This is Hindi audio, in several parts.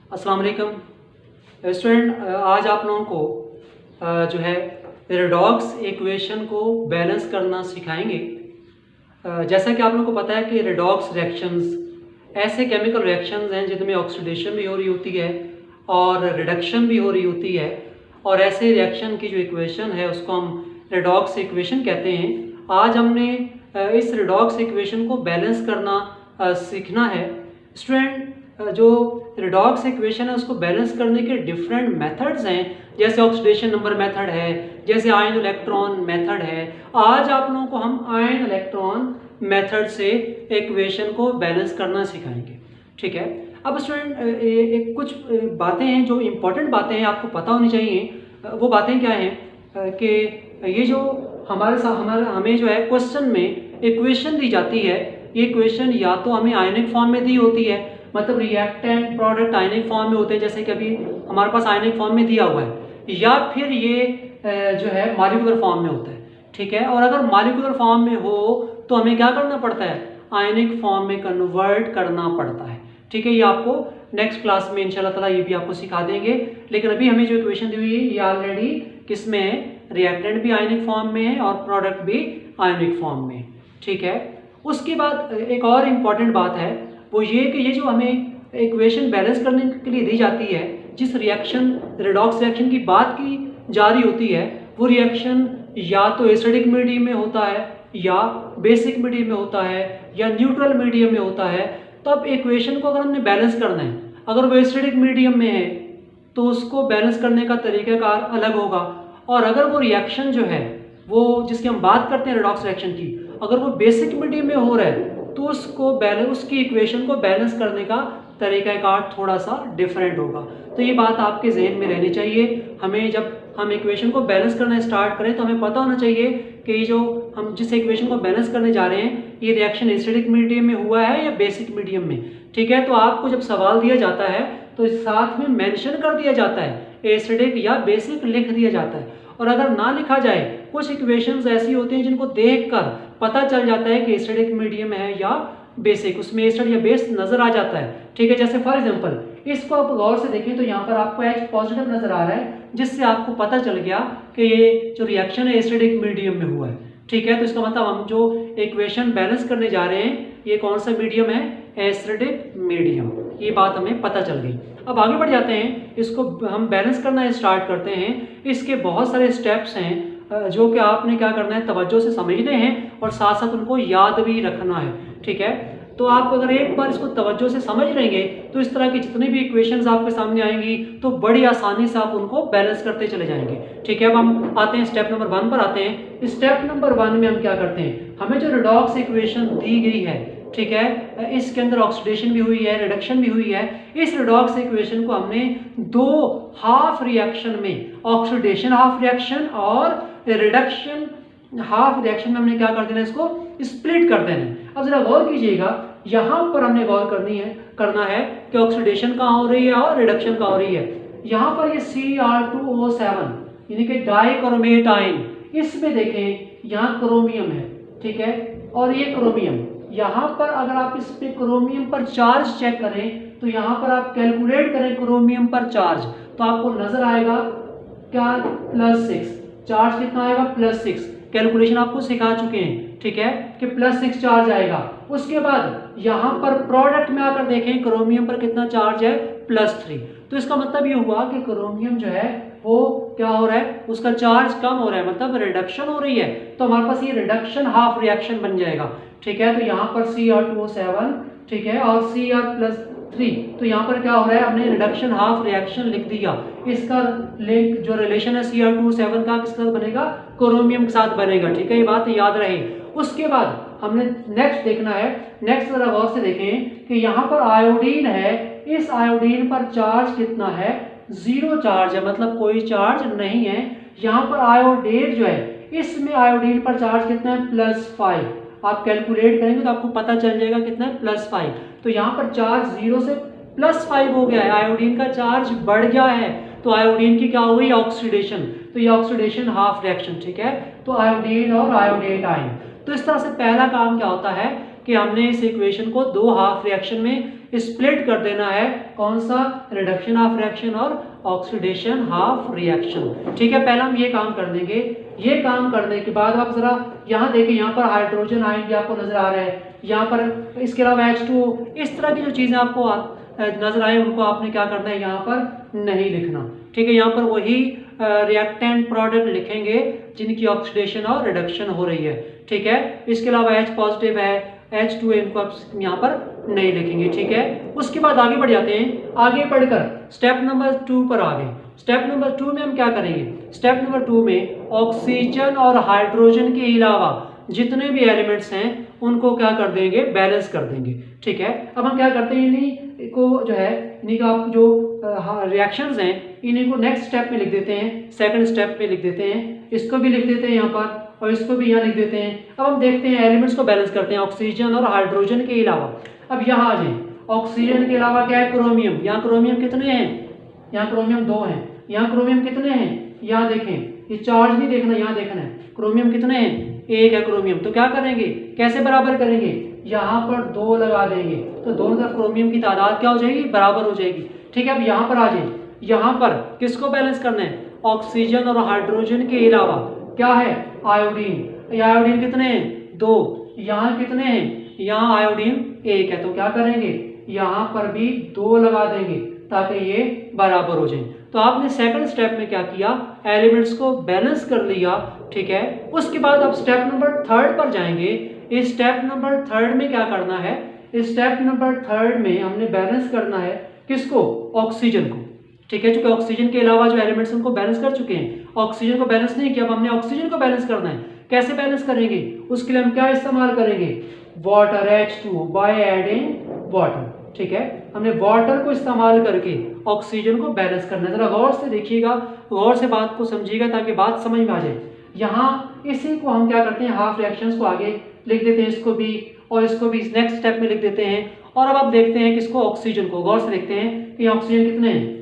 अस्सलाम वालेकुम स्टूडेंट, आज आप लोगों को जो है रेडॉक्स इक्वेशन को बैलेंस करना सिखाएंगे। जैसा कि आप लोगों को पता है कि रेडॉक्स रिएक्शंस ऐसे केमिकल रिएक्शंस हैं जिनमें ऑक्सीडेशन भी हो रही होती है और रिडक्शन भी हो रही होती है, और ऐसे रिएक्शन की जो इक्वेशन है उसको हम रेडॉक्स इक्वेशन कहते हैं। आज हमने इस रेडॉक्स इक्वेशन को बैलेंस करना सीखना है। स्टूडेंट, जो रेडॉक्स इक्वेशन है उसको बैलेंस करने के डिफरेंट मेथड्स हैं, जैसे ऑक्सीडेशन नंबर मेथड है, जैसे आयन इलेक्ट्रॉन मेथड है। आज आप लोगों को हम आयन इलेक्ट्रॉन मेथड से इक्वेशन को बैलेंस करना सिखाएंगे, ठीक है। अब स्टूडेंट, कुछ बातें हैं जो इम्पोर्टेंट बातें हैं, आपको पता होनी चाहिए। वो बातें क्या हैं कि ये जो हमें जो है क्वेश्चन में इक्वेशन दी जाती है, ये इक्वेशन या तो हमें आयनिक फॉर्म में दी होती है, मतलब रिएक्टेंट प्रोडक्ट आयनिक फॉर्म में होते हैं, जैसे कि अभी हमारे पास आयनिक फॉर्म में दिया हुआ है, या फिर ये जो है मॉलिक्यूलर फॉर्म में होता है, ठीक है। और अगर मॉलिक्यूलर फॉर्म में हो तो हमें क्या करना पड़ता है, आयनिक फॉर्म में कन्वर्ट करना पड़ता है, ठीक है। ये आपको नेक्स्ट क्लास में इंशाल्लाह ताला ये भी आपको सिखा देंगे। लेकिन अभी हमें जो इक्वेशन दी हुई है ये ऑलरेडी किस में है, रिएक्टेंट भी आयनिक फॉर्म में है और प्रोडक्ट भी आयनिक फॉर्म में, ठीक है। उसके बाद एक और इम्पॉर्टेंट बात है, वो ये कि ये जो हमें इक्वेशन बैलेंस करने के लिए दी जाती है, जिस रिएक्शन रेडॉक्स रिएक्शन की बात की जा रही होती है, वो रिएक्शन या तो एसिडिक मीडियम में होता है, या बेसिक मीडियम में होता है, या न्यूट्रल मीडियम में होता है। तो अब इक्वेशन को अगर हमने बैलेंस करना है, अगर वो एसिडिक मीडियम में है तो उसको बैलेंस करने का तरीक़ाकार अलग होगा, और अगर वो रिएक्शन जो है वो जिसकी हम बात करते हैं रेडॉक्स रिएक्शन की, अगर वो बेसिक मीडियम में हो रहा है तो उसकी इक्वेशन को बैलेंस करने का तरीक़ाकार थोड़ा सा डिफरेंट होगा। तो ये बात आपके जहन में रहनी चाहिए। हमें जब हम इक्वेशन को बैलेंस करना स्टार्ट करें तो हमें पता होना चाहिए कि ये जो हम जिस इक्वेशन को बैलेंस करने जा रहे हैं, ये रिएक्शन एसिडिक मीडियम में हुआ है या बेसिक मीडियम में, ठीक है। तो आपको जब सवाल दिया जाता है तो साथ में मेंशन कर दिया जाता है, एसिडिक या बेसिक लिख दिया जाता है। और अगर ना लिखा जाए, कुछ इक्वेशंस ऐसी होती हैं जिनको देखकर पता चल जाता है कि एसिडिक मीडियम है या बेसिक, उसमें एसिड या बेस नजर आ जाता है, ठीक है। जैसे फॉर एग्जांपल इसको आप गौर से देखें तो यहाँ पर आपको H पॉजिटिव नजर आ रहा है, जिससे आपको पता चल गया कि ये जो रिएक्शन है एसिडिक मीडियम में हुआ है, ठीक है। तो इसका मतलब हम जो इक्वेशन बैलेंस करने जा रहे हैं ये कौन सा मीडियम है, एसिडिक मीडियम। ये बात हमें पता चल गई। अब आगे बढ़ जाते हैं, इसको हम बैलेंस करना स्टार्ट करते हैं। इसके बहुत सारे स्टेप्स हैं जो कि आपने क्या करना है, तवज्जो से समझने हैं और साथ साथ उनको याद भी रखना है, ठीक है। तो आप अगर एक बार इसको तवज्जो से समझ लेंगे तो इस तरह की जितनी भी इक्वेशंस आपके सामने आएंगी तो बड़ी आसानी से आप उनको बैलेंस करते चले जाएंगे, ठीक है। अब हम आते हैं स्टेप नंबर 1 पर आते हैं। स्टेप नंबर 1 में हम क्या करते हैं, हमें जो रेडॉक्स इक्वेशन दी गई है, ठीक है, इसके अंदर ऑक्सीडेशन भी हुई है, रिडक्शन भी हुई है। इस रेडॉक्स इक्वेशन को हमने दो हाफ रिएक्शन में, ऑक्सीडेशन हाफ रिएक्शन और रिडक्शन हाफ रिएक्शन में हमने क्या कर देना, इसको स्प्लिट कर देना है। अब जरा गौर कीजिएगा, यहाँ पर हमने गौर करना है कि ऑक्सीडेशन कहाँ हो रही है और रिडक्शन कहाँ हो रही है। यहाँ पर ये Cr2O7 यानी कि डाइक्रोमेट आयन, इसमें देखें यहाँ क्रोमियम है, ठीक है, और ये क्रोमियम। यहाँ पर अगर आप इस पे क्रोमियम पर चार्ज चेक करें तो यहाँ पर आप कैलकुलेट करें क्रोमियम पर चार्ज, तो आपको नजर आएगा क्या, +6। चार्ज कितना आएगा, +6। कैलकुलेशन आपको सिखा चुके हैं, ठीक है, कि +6 चार्ज आएगा। उसके बाद यहाँ पर प्रोडक्ट में आकर देखें क्रोमियम पर कितना चार्ज है, +3। तो इसका मतलब ये हुआ कि क्रोमियम जो है वो क्या हो रहा है, उसका चार्ज कम हो रहा है, मतलब रिडक्शन हो रही है। तो हमारे पास ये रिडक्शन हाफ रिएक्शन बन जाएगा, ठीक है। तो यहाँ पर Cr2O7, ठीक है, और Cr+3, तो यहाँ पर क्या हो रहा है, हमने रिडक्शन हाफ रिएक्शन लिख दिया। इसका लिंक जो रिलेशन है Cr2O7 का किसके साथ बनेगा, क्रोमियम के साथ बनेगा, ठीक है। ये बात याद रहे। उसके बाद हमने नेक्स्ट देखना है, नेक्स्ट जरा गौर से देखें कि यहाँ पर आयोडीन है, इस आयोडीन पर चार्ज कितना है, 0 चार्ज है, मतलब कोई चार्ज नहीं है। यहाँ पर आयोडेट जो है, इसमें आयोडीन पर चार्ज कितना है, +5। आप कैलकुलेट करेंगे तो आपको पता चल जाएगा कितना है, +5। तो यहाँ पर चार्ज 0 से +5 हो गया है, आयोडीन का चार्ज बढ़ गया है। तो आयोडीन की क्या हो गई, ऑक्सीडेशन। तो ये ऑक्सीडेशन हाफ रिएक्शन, ठीक है। तो आयोडीन और आयोडेट आयन। तो इस तरह से पहला काम क्या होता है कि हमने इस इक्वेशन को दो हाफ रिएक्शन में स्प्लिट कर देना है कौन सा, रिडक्शन हाफ रिएक्शन और ऑक्सीडेशन हाफ रिएक्शन। ठीक है, पहले हम ये काम कर देंगे। ये काम करने के बाद आप जरा यहाँ देखिए, यहाँ पर हाइड्रोजन आयन भी आपको नजर आ रहा है, यहाँ पर इसके अलावा H2O, इस तरह की जो चीजें आपको नजर आए उनको आपने क्या करना है, यहाँ पर नहीं लिखना। ठीक है, यहाँ पर वही रिएक्टेंट प्रोडक्ट लिखेंगे जिनकी ऑक्सीडेशन और रिडक्शन हो रही है। ठीक है, इसके अलावा H पॉजिटिव है, H2 इनको आप यहाँ पर नहीं लिखेंगे। ठीक है, उसके बाद आगे बढ़ जाते हैं। आगे बढ़कर स्टेप नंबर 2 पर आ गए। स्टेप नंबर 2 में हम क्या करेंगे, स्टेप नंबर 2 में ऑक्सीजन और हाइड्रोजन के अलावा जितने भी एलिमेंट्स हैं उनको क्या कर देंगे, बैलेंस कर देंगे। ठीक है, अब हम क्या करते हैं, इन्हीं को जो है, इन्हीं का आप जो रिएक्शंस हैं इन्हीं को नेक्स्ट स्टेप में लिख देते हैं, सेकंड स्टेप में लिख देते हैं। इसको भी लिख देते हैं यहाँ पर और इसको भी यहाँ लिख देते हैं। अब हम देखते हैं एलिमेंट्स को बैलेंस करते हैं ऑक्सीजन और हाइड्रोजन के अलावा। अब यहाँ आ जाए, ऑक्सीजन के अलावा क्या है, क्रोमियम। यहाँ क्रोमियम कितने हैं, यहाँ क्रोमियम 2 हैं। यहाँ क्रोमियम कितने हैं, यहाँ देखें, ये चार्ज नहीं देखना, यहाँ देखना है क्रोमियम कितने हैं, 1 है क्रोमियम। तो क्या करेंगे, कैसे बराबर करेंगे, यहाँ पर 2 लगा देंगे तो दोनों तरफ क्रोमियम की तादाद क्या हो जाएगी, बराबर हो जाएगी। ठीक है, अब यहाँ पर आ जाए, यहाँ पर किसको बैलेंस करना है, ऑक्सीजन और हाइड्रोजन के अलावा क्या है, आयोडीन। आयोडीन कितने हैं, 2। यहाँ कितने हैं, यहाँ आयोडीन 1 है। तो क्या करेंगे, यहाँ पर भी 2 लगा देंगे ताकि ये बराबर हो जाए। तो आपने सेकंड स्टेप में क्या किया, एलिमेंट्स को बैलेंस कर लिया। ठीक है, उसके बाद आप स्टेप नंबर 3 पर जाएंगे। इस स्टेप नंबर 3 में क्या करना है, इस स्टेप नंबर 3 में हमने बैलेंस करना है किसको, ऑक्सीजन को। ठीक है, चूंकि ऑक्सीजन के अलावा जो एलिमेंट्स उनको बैलेंस कर चुके हैं, ऑक्सीजन को बैलेंस नहीं किया, अब हमने ऑक्सीजन को बैलेंस करना है। कैसे बैलेंस करेंगे, उसके लिए हम क्या इस्तेमाल करेंगे, water, H2O, by adding water. ठीक है, हमने वाटर को इस्तेमाल करके ऑक्सीजन को बैलेंस करना है। जरा गौर से देखिएगा, गौर से बात को समझिएगा ताकि बात समझ में आ जाए। यहाँ इसी को हम क्या करते हैं, हाफ रिएक्शंस को आगे लिख देते हैं, इसको भी और इसको भी नेक्स्ट स्टेप में लिख देते हैं। और अब आप देखते हैं किसको, ऑक्सीजन को। गौर से देखते हैं कि ऑक्सीजन कितने हैं,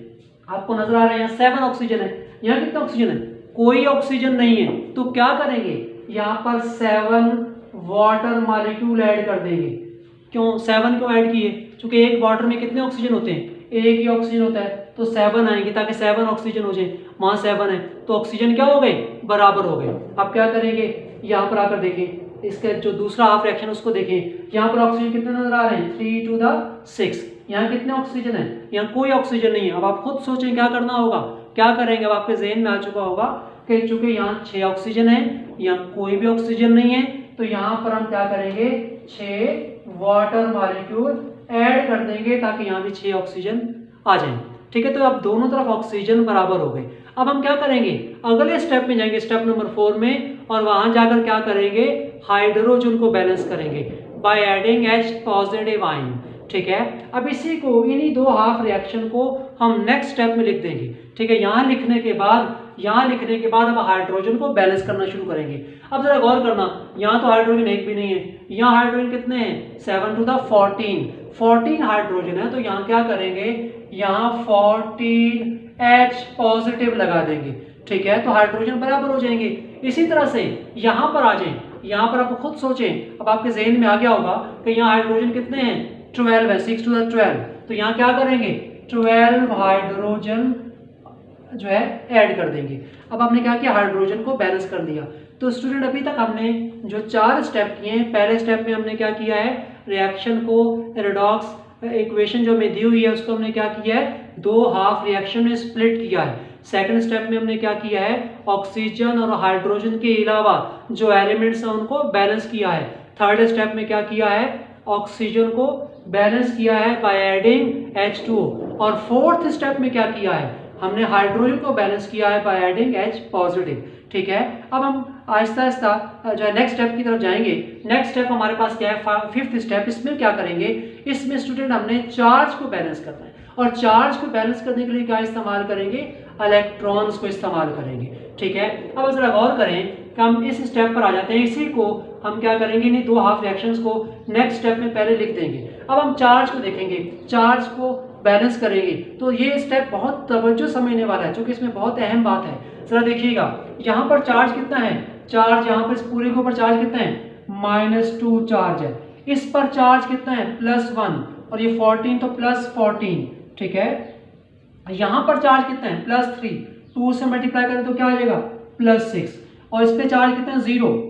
आपको नजर आ रहे हैं, यहाँ 7 ऑक्सीजन है। यहाँ कितना ऑक्सीजन है, कोई ऑक्सीजन नहीं है। तो क्या करेंगे, यहाँ पर 7 वाटर मॉलिक्यूल ऐड कर देंगे। क्यों 7 क्यों ऐड किए, क्योंकि एक वाटर में कितने ऑक्सीजन होते हैं, 1 ही ऑक्सीजन होता है। तो 7 आएंगे ताकि 7 ऑक्सीजन हो जाए। वहाँ 7 है तो ऑक्सीजन क्या हो गए, बराबर हो गए। अब क्या करेंगे, यहाँ पर आकर देखें, इसका जो दूसरा हाफ रिएक्शन उसको देखें। यहाँ पर ऑक्सीजन कितने नजर आ रहे हैं, 3 to the 6। यहाँ कितने ऑक्सीजन है, यहाँ कोई ऑक्सीजन नहीं है। अब आप खुद सोचें क्या करना होगा, क्या करेंगे। अब आपके ज़हन में आ चुका होगा कि चूंकि यहाँ 6 ऑक्सीजन है, यहाँ कोई भी ऑक्सीजन नहीं है, तो यहाँ पर हम क्या करेंगे, 6 वाटर मॉलिक्यूल ऐड कर देंगे ताकि यहाँ भी 6 ऑक्सीजन आ जाए। ठीक है, तो अब दोनों तरफ ऑक्सीजन बराबर हो गए। अब हम क्या करेंगे, अगले स्टेप में जाएंगे, स्टेप नंबर 4 में, और वहां जाकर क्या करेंगे, हाइड्रोजन को बैलेंस करेंगे by adding H positive ion. ठीक है, अब इसी को, इन्हीं 2 हाफ रिएक्शन को हम नेक्स्ट स्टेप में लिख देंगे। ठीक है, यहाँ लिखने के बाद अब हाइड्रोजन को बैलेंस करना शुरू करेंगे। अब जरा गौर करना, यहाँ तो हाइड्रोजन एक भी नहीं है, यहाँ हाइड्रोजन कितने हैं, 7 to the 14 हाइड्रोजन है। तो यहाँ क्या करेंगे, यहाँ 14H पॉजिटिव लगा देंगे। ठीक है, तो हाइड्रोजन बराबर हो जाएंगे। इसी तरह से यहाँ पर आ जाएं, यहाँ पर आप खुद सोचें, अब आपके ज़हन में आ गया होगा कि यहाँ हाइड्रोजन कितने हैं, 12 है, 6 to the 12। तो यहाँ क्या करेंगे, 12 हाइड्रोजन जो है ऐड कर देंगे। अब हमने क्या किया, हाइड्रोजन को बैलेंस कर दिया। तो स्टूडेंट अभी तक हमने जो 4 स्टेप किए हैं, पहले स्टेप में हमने क्या किया है, रिएक्शन को, रेडॉक्स इक्वेशन जो हमें दी हुई है उसको हमने क्या किया है, 2 हाफ रिएक्शन में स्प्लिट किया है। सेकंड स्टेप में हमने क्या किया है, ऑक्सीजन और हाइड्रोजन के अलावा जो एलिमेंट्स हैं उनको बैलेंस किया है। थर्ड स्टेप में क्या किया है, ऑक्सीजन को बैलेंस किया है बाय एडिंग H2O। और फोर्थ स्टेप में क्या किया है, हमने हाइड्रोजन को बैलेंस किया है बाय एडिंग H पॉजिटिव। ठीक है, अब हम आहिस्ता आहिस्ता जो है नेक्स्ट स्टेप की तरफ जाएंगे। नेक्स्ट स्टेप हमारे पास क्या है, फिफ्थ स्टेप। इसमें क्या करेंगे, इसमें स्टूडेंट हमने चार्ज को बैलेंस करना है, और चार्ज को बैलेंस करने के लिए क्या इस्तेमाल करेंगे, इलेक्ट्रॉन्स को इस्तेमाल करेंगे। ठीक है, अब जरा गौर करें कि हम इस स्टेप पर आ जाते हैं। इसी को हम क्या करेंगे, इन्हीं 2 हाफ रिएक्शंस को नेक्स्ट स्टेप में पहले लिख देंगे। अब हम चार्ज को देखेंगे, चार्ज को बैलेंस करेंगे। तो ये स्टेप बहुत तवज्जो समझने वाला है, क्योंकि इसमें बहुत अहम बात है। जरा देखिएगा, यहाँ पर चार्ज कितना है, चार्ज यहाँ पर इस पूरे के ऊपर चार्ज कितना है, -2 चार्ज है। इस पर चार्ज कितना है, +1, और ये 14 तो +14, ठीक है। यहाँ पर चार्ज कितना है +3, 2 से मल्टीप्लाई करें तो क्या आ जाएगा +6, और इस पे चार्ज कितना है 0,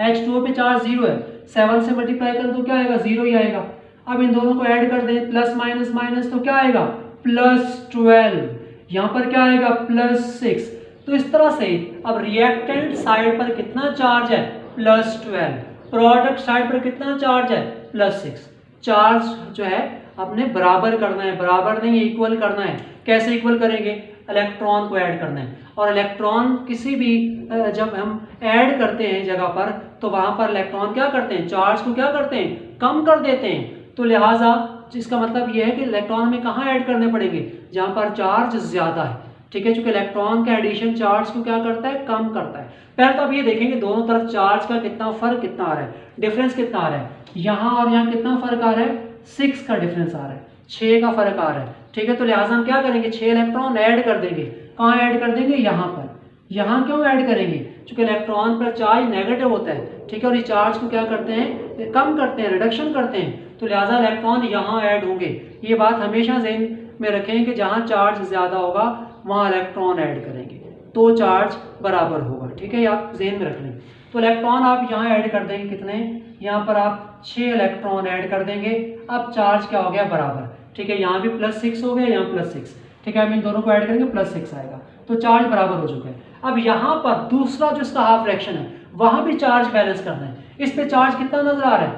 H2O पे चार्ज 0 है, 7 से मल्टीप्लाई करें तो क्या आएगा 0 ही आएगा। अब इन दोनों को ऐड कर दें, प्लस माइनस माइनस तो क्या आएगा +12, यहाँ पर क्या आएगा +6। तो इस तरह से अब रिएक्टेंट साइड पर कितना चार्ज है +12, प्रोडक्ट साइड पर कितना चार्ज है +6। चार्ज जो है आपने बराबर करना है, बराबर नहीं इक्वल करना है। कैसे इक्वल करेंगे, इलेक्ट्रॉन को ऐड करना है, और इलेक्ट्रॉन किसी भी जब हम ऐड करते हैं जगह पर तो वहां पर इलेक्ट्रॉन क्या करते हैं, चार्ज को क्या करते हैं, कम कर देते हैं। तो लिहाजा इसका मतलब यह है कि इलेक्ट्रॉन में कहाँ ऐड करने पड़ेंगे, जहां पर चार्ज ज्यादा है, ठीक है, क्योंकि इलेक्ट्रॉन का एडिशन चार्ज को क्या करता है, कम करता है। पहले तो आप ये देखेंगे दोनों तरफ चार्ज का कितना फर्क कितना आ रहा है, डिफरेंस कितना आ रहा है, यहाँ और यहाँ कितना फर्क आ रहा है, 6 का डिफरेंस आ रहा है, 6 का फर्क आ रहा है, ठीक है। तो लिहाजा हम क्या करेंगे, 6 इलेक्ट्रॉन ऐड कर देंगे। कहाँ ऐड कर देंगे, यहाँ पर। यहाँ क्यों ऐड करेंगे, क्योंकि इलेक्ट्रॉन पर चार्ज नेगेटिव होता है, ठीक है, और ये चार्ज को क्या करते हैं, कम करते हैं, रिडक्शन करते हैं। तो लिहाजा इलेक्ट्रॉन यहाँ ऐड होंगे। ये बात हमेशा ज़हन में रखें कि जहाँ चार्ज ज़्यादा होगा वहाँ इलेक्ट्रॉन ऐड करेंगे तो चार्ज बराबर होगा, ठीक है, ये आप ज़हन में रख लें। तो इलेक्ट्रॉन आप यहाँ ऐड कर देंगे, कितने, यहाँ पर आप 6 इलेक्ट्रॉन ऐड कर देंगे। अब चार्ज क्या हो गया, बराबर, ठीक है, यहाँ भी +6 हो गया, यहाँ +6, ठीक है। हम इन दोनों को ऐड करेंगे +6 आएगा, तो चार्ज बराबर हो चुका है। अब यहाँ पर दूसरा जो इसका हाफ फ्रैक्शन है वहाँ भी चार्ज बैलेंस करना है। इस पे चार्ज कितना नजर आ रहा है,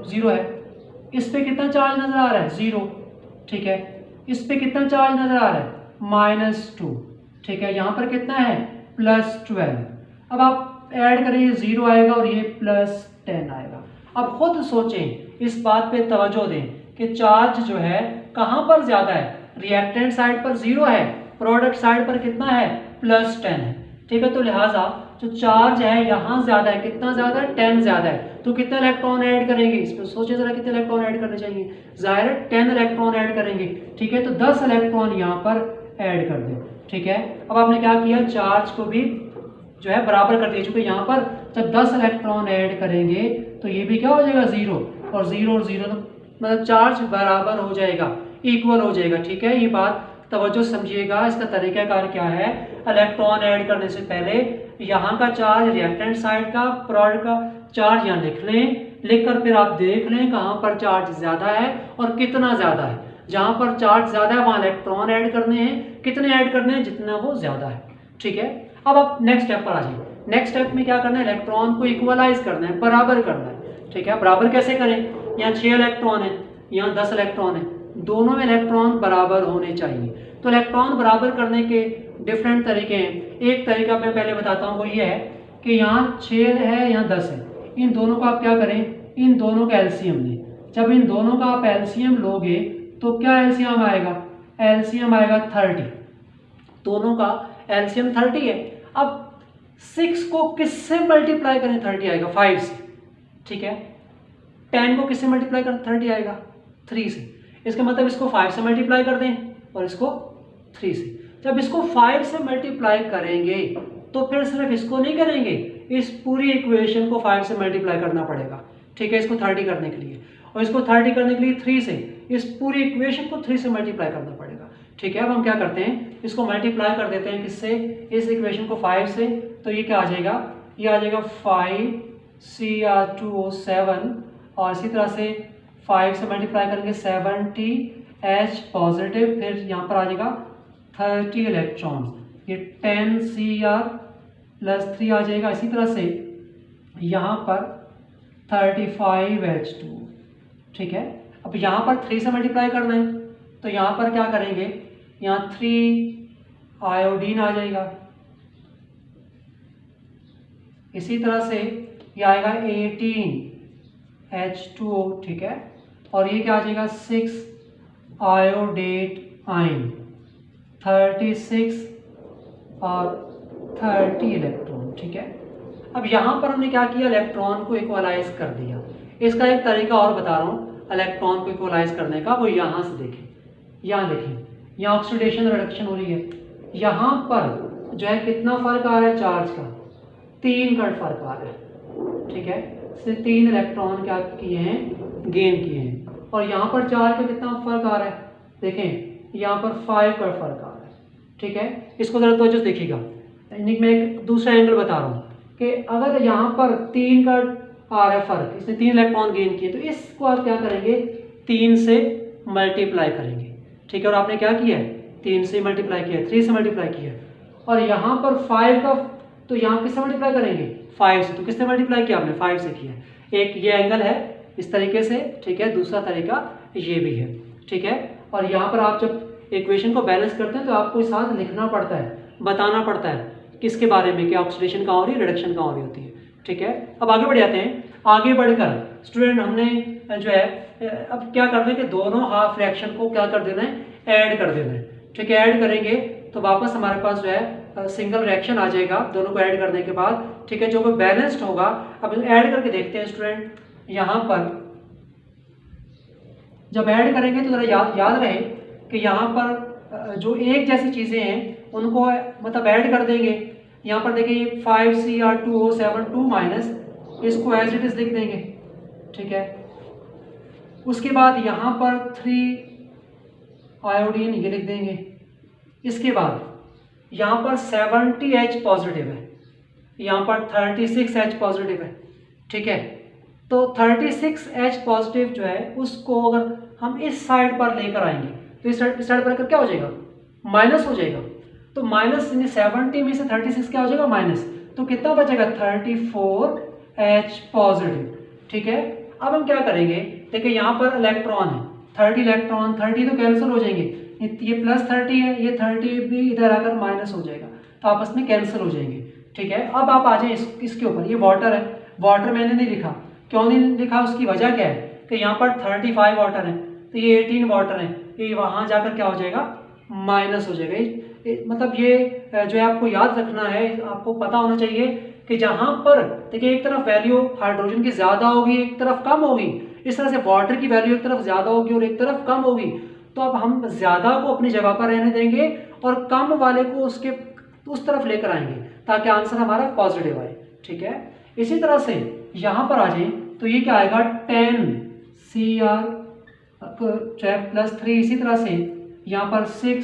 0 है। इस पे कितना चार्ज नजर आ रहा है, 0, ठीक है। इस पे कितना चार्ज नजर आ रहा है, -2, ठीक है। यहाँ पर कितना है, +12। अब आप ऐड करें, 0 आएगा और ये +10 आएगा। अब खुद सोचें, इस बात पे तवज्जो दें कि चार्ज जो है कहाँ पर ज्यादा है, रिएक्टेंट साइड पर 0 है, प्रोडक्ट साइड पर कितना है, +10 है, ठीक है। तो लिहाजा जो चार्ज है यहाँ ज्यादा है, कितना ज्यादा है, 10 ज्यादा है। तो कितने इलेक्ट्रॉन ऐड करेंगे, इस पर सोचे जरा, कितने इलेक्ट्रॉन ऐड करने चाहिए, जाहिर है 10 इलेक्ट्रॉन ऐड करेंगे, ठीक है। तो 10 इलेक्ट्रॉन यहाँ पर ऐड कर दें, ठीक है। अब आपने क्या किया, चार्ज को भी जो है बराबर कर दिया, चूंकि यहाँ पर जब 10 इलेक्ट्रॉन ऐड करेंगे तो ये भी क्या हो जाएगा, 0 और 0 और 0, मतलब चार्ज बराबर हो जाएगा, इक्वल हो जाएगा, ठीक है। ये बात तवज्जो समझिएगा। इसका तरीकाकार क्या है, इलेक्ट्रॉन ऐड करने से पहले यहाँ का चार्ज, रिएक्टेंट साइड का, प्रोडक्ट का चार्ज यहाँ लिख लें, लिखकर फिर आप देख लें कहाँ पर चार्ज ज्यादा है और कितना ज्यादा है। जहाँ पर चार्ज ज्यादा है वहाँ इलेक्ट्रॉन ऐड करने हैं, कितने ऐड करने हैं, जितना वो ज्यादा है, ठीक है। अब आप नेक्स्ट स्टेप पर आ जाइए। नेक्स्ट स्टेप में क्या करना है, इलेक्ट्रॉन को इक्वलाइज करना है, बराबर करना है, ठीक है। बराबर कैसे करें, यहाँ 6 इलेक्ट्रॉन है, यहाँ 10 इलेक्ट्रॉन है, दोनों में इलेक्ट्रॉन बराबर होने चाहिए। तो इलेक्ट्रॉन बराबर करने के डिफरेंट तरीके हैं। एक तरीका मैं पहले बताता हूँ, वो ये है कि यहाँ 6 है, यहाँ 10 है, इन दोनों का आप क्या करें, इन दोनों का एलसीएम लें। जब इन दोनों का आप एलसीएम लोगे तो क्या एलसीएम आएगा, एलसीएम आएगा 30, दोनों का एलसीएम 30 है। अब 6 को किससे मल्टीप्लाई करें, 30 आएगा 5 से, ठीक है। 10 को किससे मल्टीप्लाई करें, 30 आएगा 3 से। इसका मतलब इसको 5 से मल्टीप्लाई कर दें और इसको 3 से। जब इसको 5 से मल्टीप्लाई करेंगे तो फिर सिर्फ इसको नहीं करेंगे, इस पूरी इक्वेशन को 5 से मल्टीप्लाई करना पड़ेगा, ठीक है, इसको 30 करने के लिए। और इसको 30 करने के लिए 3 से, इस पूरी इक्वेशन को 3 से मल्टीप्लाई करना पड़ेगा, ठीक है। अब हम क्या करते हैं, इसको मल्टीप्लाई कर देते हैं किससे, इस इक्वेशन को 5 से। तो ये क्या आ जाएगा, ये आ जाएगा 5Cr2O7, और इसी तरह से 5 से मल्टीप्लाई करेंगे 70H पॉजिटिव, फिर यहाँ पर आ जाएगा 30 इलेक्ट्रॉन, ये 10Cr+3 आ जाएगा। इसी तरह से यहाँ पर 35H2, ठीक है। अब यहाँ पर 3 से मल्टीप्लाई करना है तो यहाँ पर क्या करेंगे, यहाँ 3 आयोडीन आ जाएगा। इसी तरह से ये आएगा 18H2O, ठीक है। और ये क्या आ जाएगा 6 आयोडेट आयन, 36 और 30 इलेक्ट्रॉन, ठीक है। अब यहाँ पर हमने क्या किया, इलेक्ट्रॉन को इक्वलाइज कर दिया। इसका एक तरीका और बता रहा हूँ इलेक्ट्रॉन को इक्वलाइज करने का, वो यहाँ से देखें, यहाँ देखें, यहाँ ऑक्सीडेशन रिडक्शन हो रही है, यहाँ पर जो है कितना फर्क आ रहा है चार्ज का, 3 का फर्क आ रहा है, ठीक है। से 3 इलेक्ट्रॉन क्या किए हैं, गेन किए हैं। और यहाँ पर चार्ज का कितना फर्क आ रहा है, देखें यहाँ पर 5 का फर्क आ रहा है। ठीक है, इसको जरा तवज्जो से देखिएगा। मैं एक दूसरा एंगल बता रहा हूँ कि अगर यहाँ पर 3 का आ रहा है फर्क, इसने 3 इलेक्ट्रॉन गेन किए, तो इसको आप क्या करेंगे, 3 से मल्टीप्लाई करेंगे। ठीक है, और आपने क्या किया है, 3 से मल्टीप्लाई किया है, 3 से मल्टीप्लाई किया है। और यहाँ पर 5 का, तो यहाँ किससे मल्टीप्लाई करेंगे, 5 से। तो किससे मल्टीप्लाई किया आपने, 5 से किया। एक ये एंगल है इस तरीके से, ठीक है, दूसरा तरीका ये भी है। ठीक है, और यहाँ पर आप जब इक्वेशन को बैलेंस करते हैं तो आपको इस साथ लिखना पड़ता है, बताना पड़ता है किसके बारे में, कि ऑक्सीडेशन कहाँ हो रही है, रिडक्शन कहाँ हो रही होती है। ठीक है, अब आगे बढ़ जाते हैं। आगे बढ़कर स्टूडेंट हमने जो है अब क्या करना है कि दोनों हाफ रिएक्शन को क्या कर देना है, ऐड कर देना है। ठीक है, ऐड करेंगे तो वापस हमारे पास जो है सिंगल रिएक्शन आ जाएगा दोनों को ऐड करने के बाद। ठीक है, जो वो बैलेंस्ड होगा। अब ऐड करके देखते हैं स्टूडेंट, यहाँ पर जब ऐड करेंगे तो जरा याद रहे कि यहाँ पर जो एक जैसी चीज़ें हैं उनको मतलब ऐड कर देंगे। यहाँ पर देखिए 5Cr2O7 2 माइनस, इसको एज इट इज लिख देंगे। ठीक है, उसके बाद यहाँ पर 3 आयोडीन ये लिख देंगे। इसके बाद यहाँ पर 70H पॉजिटिव है, यहाँ पर 36H पॉजिटिव है। ठीक है, तो 36H पॉजिटिव जो है उसको अगर हम इस साइड पर लेकर आएंगे तो इस साइड पर क्या हो जाएगा, माइनस हो जाएगा। तो माइनस 70 में से 36 क्या हो जाएगा, माइनस। तो कितना बचेगा, 34H पॉजिटिव। ठीक है, अब हम क्या करेंगे, देखिए यहाँ पर इलेक्ट्रॉन है 30 इलेक्ट्रॉन, 30 तो कैंसिल हो जाएंगे, ये प्लस 30 है, ये 30 भी इधर आकर माइनस हो जाएगा, तो आपस में कैंसिल हो जाएंगे। ठीक है, अब आप आ जाए इसके ऊपर, ये वाटर है, वाटर मैंने नहीं लिखा, क्यों नहीं लिखा, उसकी वजह क्या है कि यहाँ पर 35 वाटर है, तो ये 18 वाटर है, ये वहाँ जाकर क्या हो जाएगा, माइनस हो जाएगा। मतलब ये जो है आपको याद रखना है, आपको पता होना चाहिए कि जहाँ पर देखिए एक तरफ वैल्यू हाइड्रोजन की ज़्यादा होगी, एक तरफ कम होगी, इस तरह से वाटर की वैल्यू एक तरफ ज़्यादा होगी और एक तरफ कम होगी। तो अब हम ज़्यादा को अपनी जगह पर रहने देंगे और कम वाले को उसके उस तरफ लेकर आएंगे ताकि आंसर हमारा पॉजिटिव आए। ठीक है, इसी तरह से यहाँ पर आ जाए तो ये क्या आएगा, 10Cr प्लस 3। इसी तरह से यहाँ पर 6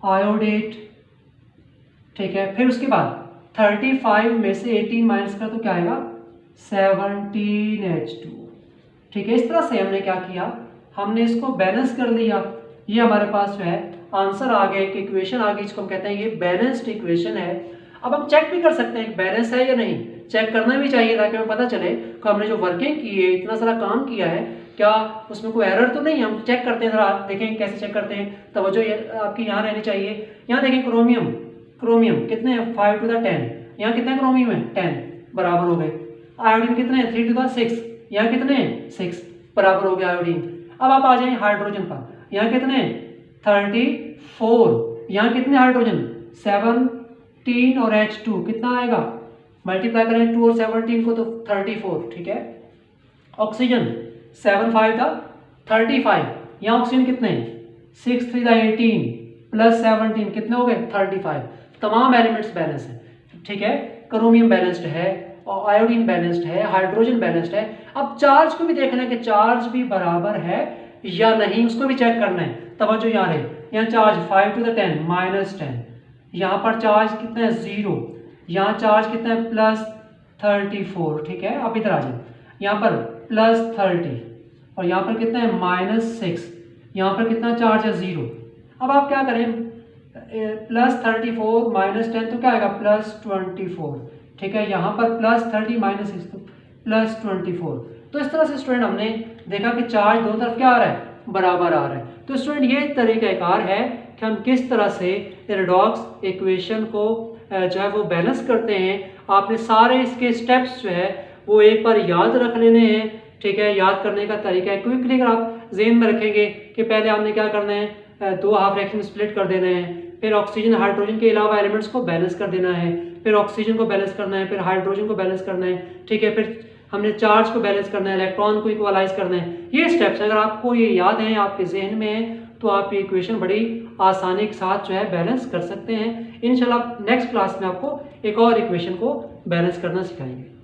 आयोडेट। ठीक है, फिर उसके बाद 35 में से 18 माइनस कर तो क्या आएगा, 17H2। ठीक है, इस तरह से हमने क्या किया, हमने इसको बैलेंस कर लिया। ये हमारे पास जो है आंसर आ गया, एक इक्वेशन आ गई, इसको हम कहते हैं ये बैलेंस्ड इक्वेशन है। अब हम चेक भी कर सकते हैं बैलेंस है या नहीं, चेक करना भी चाहिए ताकि हमें पता चले कि हमने जो वर्किंग की है, इतना सारा काम किया है, क्या उसमें कोई एरर तो नहीं। हम चेक करते हैं, जरा देखें कैसे चेक करते हैं, तवज्जो आपकी यहाँ रहनी चाहिए। यहाँ देखें क्रोमियम कितने हैं, 5 to the 10, यहाँ कितने क्रोमियम है, 10 बराबर हो गए। आयोडीन कितने हैं, 3 to the 6, यहाँ कितने हैं, 6 बराबर हो गया आयोडीन। अब आप आ जाए हाइड्रोजन पर, यहाँ कितने हैं, 34, यहाँ कितने हाइड्रोजन, 17 और H2 कितना आएगा, मल्टीप्लाई करें 2 और 17 को तो 34। ठीक है, ऑक्सीजन 7 5 था 35, यहाँ ऑक्सीजन कितने हैं, 6 3 था 18 प्लस 17 कितने हो गए, 35। तमाम एलिमेंट्स बैलेंस है। ठीक है, क्रोमियम बैलेंस्ड है, आयोडीन बैलेंस्ड है, हाइड्रोजन बैलेंस्ड है। अब चार्ज को भी देखना है कि चार्ज भी बराबर है या नहीं, उसको भी चेक करना है। तवज्जो यहाँ रहे, यहाँ चार्ज 5 to the 10 -10, यहाँ पर चार्ज कितना है, 0, यहाँ चार्ज कितना है, प्लस 34। ठीक है, अब इधर आ जाए, यहाँ पर प्लस 30 और यहाँ पर कितना है, -6, यहाँ पर कितना चार्ज है, 0। अब आप क्या करें, प्लस 34 -10 तो क्या आएगा, प्लस 24। ठीक है, यहाँ पर प्लस 30 -6 तो प्लस 24। तो इस तरह से स्टूडेंट हमने देखा कि चार्ज दोनों तरफ क्या आ रहा है, बराबर आ रहा है। तो स्टूडेंट ये तरीक़ाकार है कि हम किस तरह से रेडॉक्स इक्वेशन को जो है वो बैलेंस करते हैं। आपने सारे इसके स्टेप्स जो है वो एक बार याद रख लेने हैं। ठीक है, याद करने का तरीका है, क्विकली अगर आप जेहन में रखेंगे कि पहले हमने क्या करना है, 2 हाफ रिएक्शन स्प्लिट कर देना है, फिर ऑक्सीजन हाइड्रोजन के अलावा एलिमेंट्स को बैलेंस कर देना है, फिर ऑक्सीजन को बैलेंस करना है, फिर हाइड्रोजन को बैलेंस करना है। ठीक है, फिर हमने चार्ज को बैलेंस करना है, इलेक्ट्रॉन को इक्वलाइज करना है। ये स्टेप्स अगर आपको ये याद हैं, आपके जहन में है, तो आप ये इक्वेशन बड़ी आसानी के साथ जो है बैलेंस कर सकते हैं। इंशाल्लाह नेक्स्ट क्लास में आपको एक और इक्वेशन को बैलेंस करना सिखाएंगे।